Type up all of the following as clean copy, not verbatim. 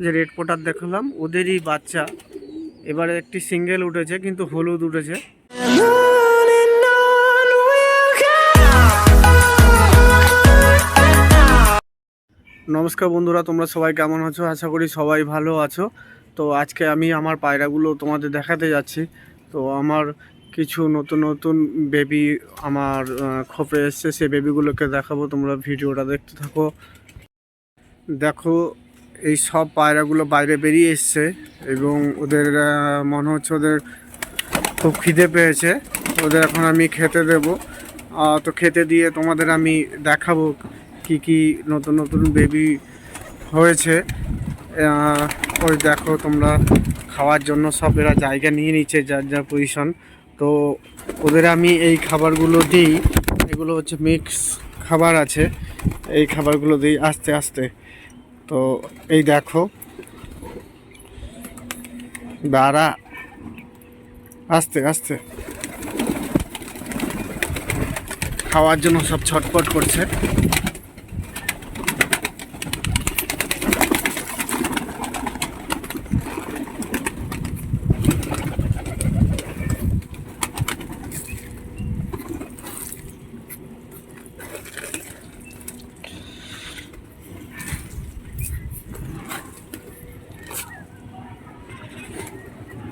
যে red potter দেখালাম ওদেরই বাচ্চা। এবারে একটি সিঙ্গেল উঠেছে, কিন্তু হলুদ উঠেছে। নমস্কার বন্ধুরা, তোমরা সবাই কেমন আছো? আশা করি সবাই ভালো আছো। তো আজকে আমি আমার পায়রাগুলো তোমাদের দেখাতে যাচ্ছি। তো আমার কিছু নতুন নতুন বেবি আমার খোপে এসছে, সেই বেবিগুলোকে দেখাবো। তোমরা ভিডিওটা দেখতে থাকো। দেখো, এই সব পায়রাগুলো বাইরে বেরিয়ে এসছে এবং ওদের মনে হচ্ছে ওদের খুব খিদে পেয়েছে। ওদের এখন আমি খেতে দেব। তো খেতে দিয়ে তোমাদের আমি দেখাবো কি কি নতুন নতুন বেবি হয়েছে। ওই দেখো তোমরা, খাওয়ার জন্য সব এরা জায়গা নিয়ে নিচ্ছে, যার যা পজিশন। তো ওদের আমি এই খাবারগুলো দিই। এগুলো হচ্ছে মিক্স খাবার আছে, এই খাবারগুলো দিই আস্তে আস্তে। তো এই দেখো, দাঁড়া, আস্তে আস্তে খাওয়ার জন্য সব ছটপট করছে।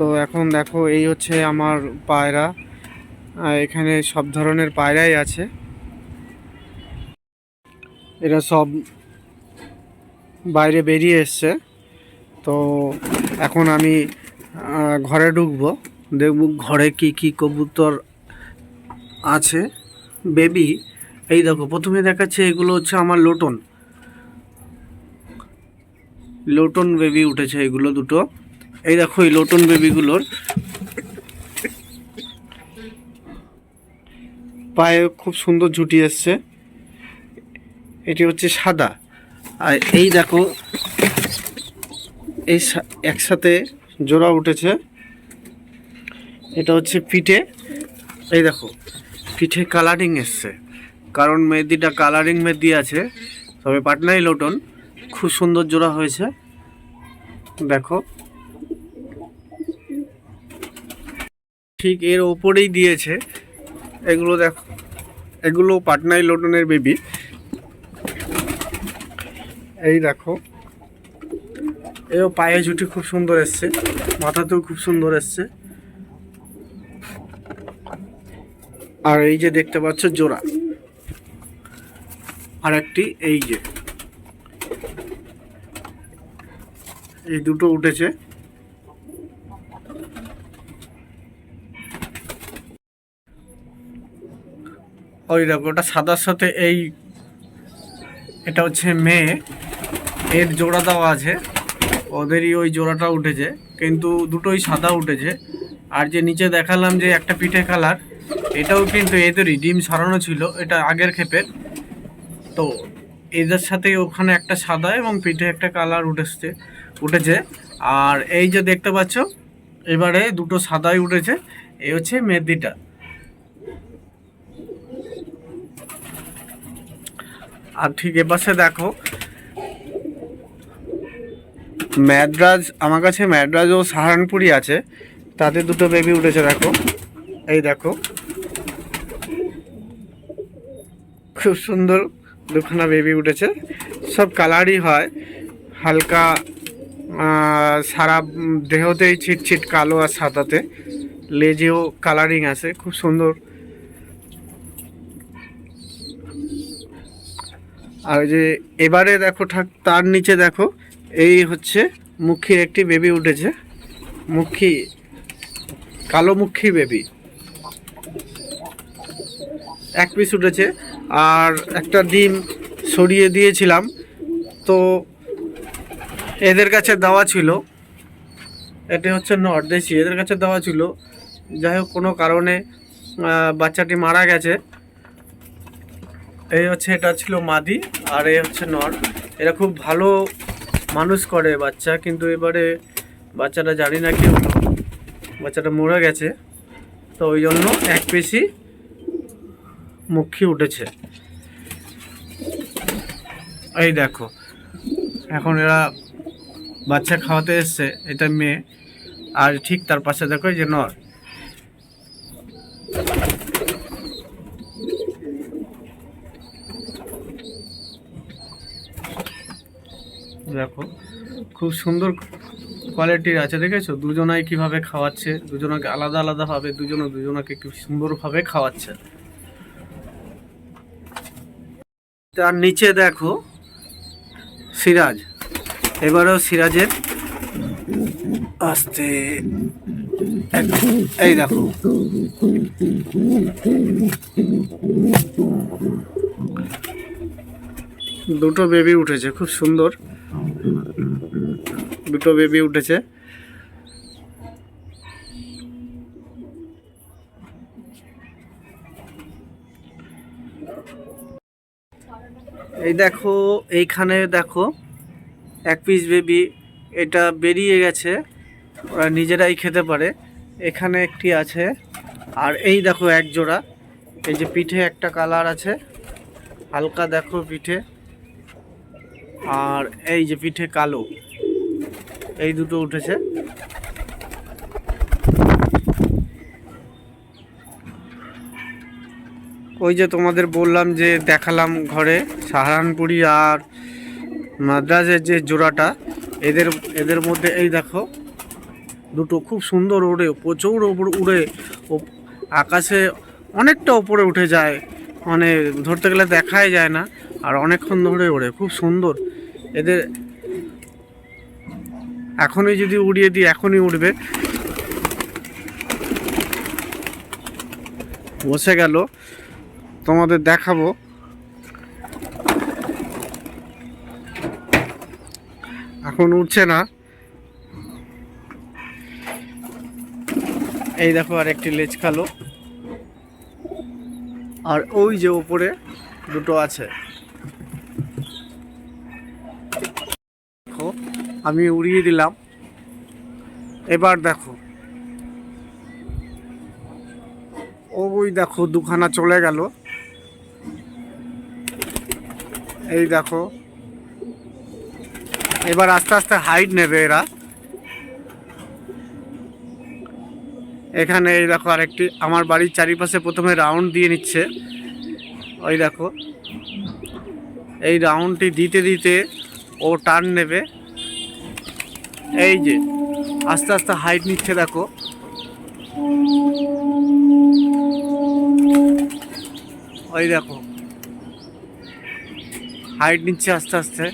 তো এখন দেখো, এই হচ্ছে আমার পায়রা। এখানে সব ধরনের পায়রাই আছে। এরা সব বাইরে বেরিয়ে এসছে। তো এখন আমি ঘরে ঢুকবো, দেখব ঘরে কি কি কবুতর আছে বেবি। এই দেখো, প্রথমে দেখাচ্ছে এগুলো হচ্ছে আমার লোটন লোটন বেবি উঠেছে, এগুলো দুটো। এই দেখো, এই লোটন বেবিগুলোর পায়ে খুব সুন্দর ঝুটি এসছে। এটি হচ্ছে সাদা। আর এই দেখো, এই একসাথে জোড়া উঠেছে। এটা হচ্ছে পিঠে। এই দেখো, পিঠে কালারিং এসছে, কারণ মেহেদিটা কালারিং মেহেদি আছে। তবে পাটনাই লোটন, খুব সুন্দর জোড়া হয়েছে। দেখো, ঠিক এর ওপরেই দিয়েছে। এগুলো দেখো, এগুলো পাটনাই লোটনের বেবি। এই দেখো, এও পায়ে জুটি খুব সুন্দর এসছে, মাথাতেও খুব সুন্দর এসছে। আর এই যে দেখতে পাচ্ছ জোড়া, আর একটি এই যে, এই দুটো উঠেছে। ওই দেখো, ওটা সাদার সাথে এটা হচ্ছে মেয়ে, এর জোড়া দেওয়া আছে। ওদেরই ওই জোড়াটা উঠেছে, কিন্তু দুটোই সাদা উঠেছে। আর যে নিচে দেখালাম যে একটা পিঠে কালার, এটাও কিন্তু এদেরই ডিম সরানো ছিল, এটা আগের ক্ষেপের। তো এদের সাথে ওখানে একটা সাদা এবং পিঠে একটা কালার উঠেছে। আর এই যে দেখতে পাচ্ছ, এবারে দুটো সাদাই উঠেছে। এই হচ্ছে মেহেদিটা। আর ঠিক এপাশে দেখো, ম্যাড্রাজ, আমার কাছে ম্যাড্রাজ ও সাহারানপুরি আছে, তাতে দুটো বেবি উঠেছে। দেখো, এই দেখো, খুব সুন্দর দুখানা বেবি উঠেছে। সব কালারই হয়, হালকা সারা দেহতেই ছিটছিট কালো আর সাদাতে, লেজেও কালারিং আছে, খুব সুন্দর। আর যে এবারে দেখো, তার নিচে দেখো, এই হচ্ছে মুখীর একটি বেবি উঠেছে। মুখী, কালো মুখী বেবি, এক পিস উঠেছে। আর একটা ডিম সরিয়ে দিয়েছিলাম, তো এদের কাছে দেওয়া ছিল। এটা হচ্ছে নর দেশি, এদের কাছে দেওয়া ছিল। যাই হোক, কোনো কারণে বাচ্চাটি মারা গেছে। এই হচ্ছে, এটা ছিল মাদি, আর এই হচ্ছে নর। এরা খুব ভালো মানুষ করে বাচ্চা, কিন্তু এবারে বাচ্চাটা জানি না কি হলো, বাচ্চাটা মরে গেছে। তো ওই জন্য এক পিসই মুখী উঠেছে। এই দেখো, এখন এরা বাচ্চা খাওয়াতে এসছে, এটা মেয়ে। আর ঠিক তার পাশে দেখো এই যে নর। দেখো খুব সুন্দর কোয়ালিটির আছে, দেখেছো? দুজনাই কিভাবে খাওয়াচ্ছে, দুজনাকে আলাদা আলাদা ভাবে, দুজনাকে খুব সুন্দরভাবে খাওয়াচ্ছে। তার নিচে দেখো সিরাজ, এবারেও সিরাজের আসতে, এই দেখো দুটো বেবি উঠেছে, খুব সুন্দর দুটো বেবি উঠেছে। এই দেখো এইখানে দেখো এক পিস বেবি, এটা বেরিয়ে গেছে, ওরা নিজেরাই খেতে পারে। এখানে একটি আছে, আর এই দেখো এক জোড়া। এই যে পিঠে একটা কালার আছে হালকা, দেখো পিঠে, আর এই যে পিঠে কালো, এই দুটো উঠেছে। ওই যে তোমাদের বললাম যে দেখালাম ঘরে সাহারানপুরি আর মাদ্রাজের যে জোড়াটা, এদের এদের মধ্যে এই দেখো দুটো খুব সুন্দর ওড়ে, প্রচুর ওপর উড়ে, আকাশে অনেকটা ওপরে উঠে যায়, মানে ধরতে গেলে দেখাই যায় না, আর অনেকক্ষণ ধরে ওড়ে, খুব সুন্দর। এদের এখনই যদি উড়িয়ে দিই এখনই উঠবে। বসে গেল, তোমাদের দেখাবো। এখন উঠছে না। এই দেখো আর একটি লেজ কালো, আর ওই যে ওপরে দুটো আছে। দেখো আমি উড়িয়ে দিলাম, এবার দেখো ওই দেখো দুখানা চলে গেল। এই দেখো এবার আস্তে আস্তে হাইট নেবে এরা। এখানে এই দেখো আরেকটি আমার বাড়ির চারিপাশে প্রথমে রাউন্ড দিয়ে নিচ্ছে। ওই দেখো এই রাউন্ডটি দিতে দিতে ও টার্ন নেবে। এই যে আস্তে আস্তে হাইট নিচ্ছে, দেখো ওই দেখো হাইট নিচ্ছে আস্তে আস্তে।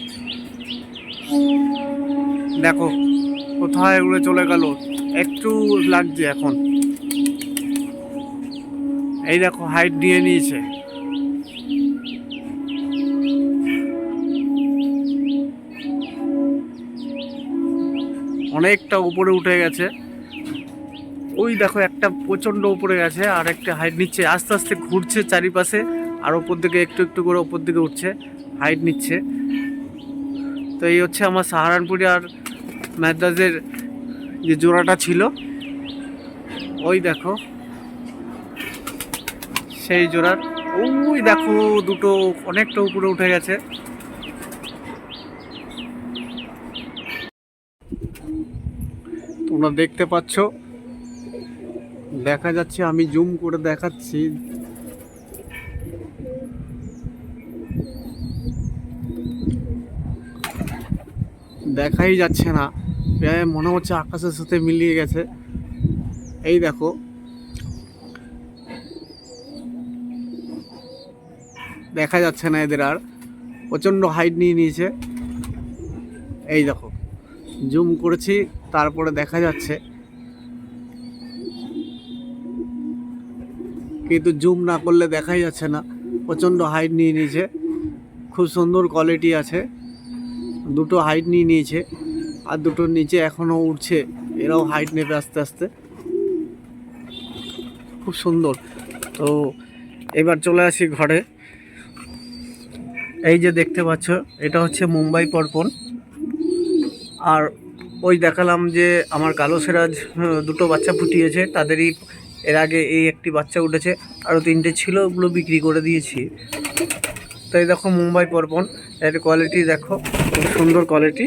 দেখো কোথায় উড়ে চলে গেল, একটু লাগছে এখন। এই দেখো হাইট দিয়ে নিয়েছে। অনেকটা উপরে উঠে গেছে। ওই দেখো একটা প্রচণ্ড উপরে গেছে, আর একটা হাইট নিচ্ছে, আস্তে আস্তে ঘুরছে চারিপাশে, আর ওপর দিকে একটু একটু করে ওপর দিকে উঠছে, হাইট নিচ্ছে। তো এই হচ্ছে আমার সাহারানপুরি আর মাদ্রাজের যে জোড়াটা ছিল, ওই দেখো সেই জোড়ার। ওই দেখো দুটো অনেকটা উপরে উঠে গেছে। তোমরা দেখতে পাচ্ছ, দেখা যাচ্ছে, আমি জুম করে দেখাচ্ছি। দেখাই যাচ্ছে না, মনে হচ্ছে আকাশের সাথে মিলিয়ে গেছে। এই দেখো দেখা যাচ্ছে না এদের, আর প্রচণ্ড হাইট নিয়ে নিয়েছে। এই দেখো জুম করেছি, তারপরে দেখা যাচ্ছে, কিন্তু জুম না করলে দেখাই যাচ্ছে না। প্রচণ্ড হাইট নিয়ে নিয়েছে, খুব সুন্দর কোয়ালিটি আছে। দুটো হাইট নিয়ে নিয়েছে, আর দুটোর নিচে এখনও উঠছে, এরাও হাইট নেবে আস্তে আস্তে, খুব সুন্দর। তো এবার চলে আসি ঘরে। এই যে দেখতে পাচ্ছ, এটা হচ্ছে মুম্বাই পরপন। আর ওই দেখালাম যে আমার কালো সিরাজ দুটো বাচ্চা ফুটিয়েছে, তাদেরই এর আগে এই একটি বাচ্চা উঠেছে, আরও তিনটে ছিল, ওগুলো বিক্রি করে দিয়েছি। তাই দেখো মুম্বাই পরপন, এর কোয়ালিটি দেখো, খুব সুন্দর কোয়ালিটি।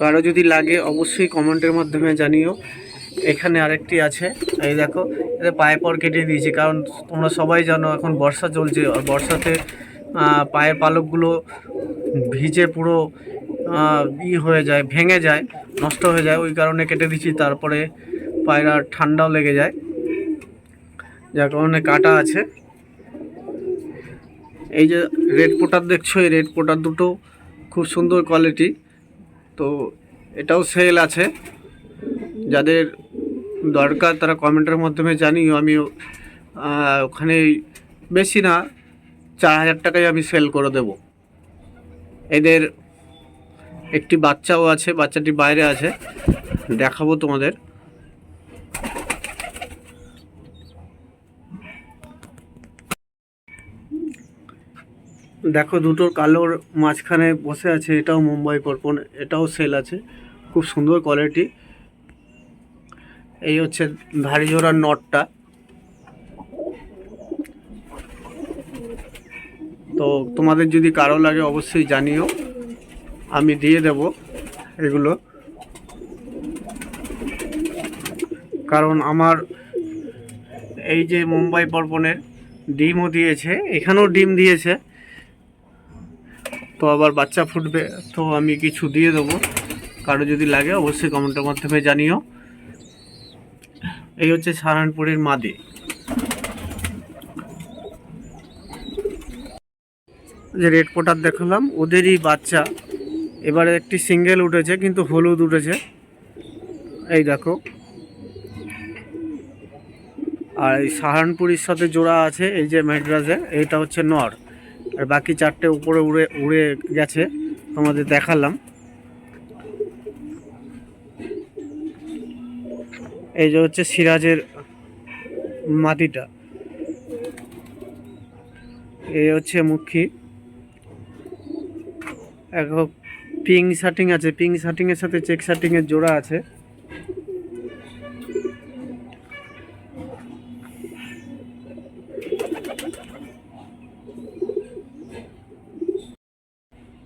কারো যদি লাগে অবশ্যই কমেন্টের মাধ্যমে জানিও। এখানে আরেকটি আছে, এই দেখো, এতে পায়ে পর কেটে দিয়েছি, কারণ তোমরা সবাই জানো এখন বর্ষা চলছে, আর বর্ষাতে পায়ের পালকগুলো ভিজে পুরো হয়ে যায়, ভেঙে যায়, নষ্ট হয়ে যায়, ওই কারণে কেটে দিচ্ছি। তারপরে পায়রা ঠান্ডাও লেগে যায়, যার কারণে কাটা আছে। এই যে রেড পোটার দেখছো, এই রেড পোটার দুটো খুব সুন্দর কোয়ালিটি, তো এটাও সেল আছে। যাদের দরকার তারা কমেন্টের মাধ্যমে জানিও। আমি ওখানে বেশি না, 4000 টাকায় আমি সেল করে দেব। এদের একটি বাচ্চাও আছে, বাচ্চাটি বাইরে আছে, দেখাবো তোমাদের। দেখো দুটোর কালোর মাঝখানে বসে আছে, এটাও মুম্বাই পরপন, এটাও সেল আছে, খুব সুন্দর কোয়ালিটি। এই হচ্ছে ধাড়ি জোড়ার নটটা। তো তোমাদের যদি কারো লাগে অবশ্যই জানিও, আমি দিয়ে দেব এগুলো, কারণ আমার এই যে মুম্বাই পরপনের ডিমও দিয়েছে, এখানেও ডিম দিয়েছে, তো আবার বাচ্চা ফুটবে, তো আমি কিছু দিয়ে দেবো। কারো যদি লাগে অবশ্যই কমেন্টের মাধ্যমে জানিও। এই হচ্ছে সাহারানপুরের মাদি। যে রেড পোটার দেখালাম ওদেরই বাচ্চা, এবারে একটি সিঙ্গেল উঠেছে, কিন্তু হলুদ উঠেছে, এই দেখো। আর এই সাহারানপুরের সাথে জোড়া আছে, এই যে ম্যাড্রাসে, এইটা হচ্ছে নর, আর বাকি চারটে উপরে উড়ে উড়ে গেছে, তোমাদের দেখালাম। এই যে হচ্ছে সিরাজের মাটিটা, এই হচ্ছে মুখী। এখন পিঙ্ক শার্টিং আছে, পিঙ্ক শার্টিংয়ের সাথে চেক শার্টিংয়ের জোড়া আছে।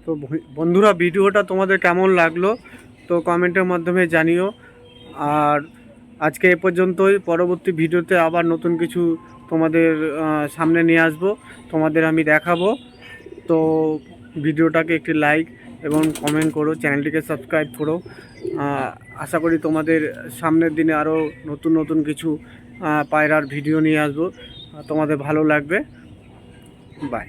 তো বন্ধুরা, ভিডিওটা তোমাদের কেমন লাগলো তো কমেন্টের মাধ্যমে জানিও। আর আজকে এ পর্যন্তই, পরবর্তী ভিডিওতে আবার নতুন কিছু তোমাদের সামনে নিয়ে আসবো, তোমাদের আমি দেখাবো। তো ভিডিওটাকে একটি লাইক এবং কমেন্ট করো, চ্যানেলটিকে সাবস্ক্রাইব করো। আশা করি তোমাদের সামনের দিনে আরও নতুন নতুন কিছু পায়রার ভিডিও নিয়ে আসবো, তোমাদের ভালো লাগবে। বাই।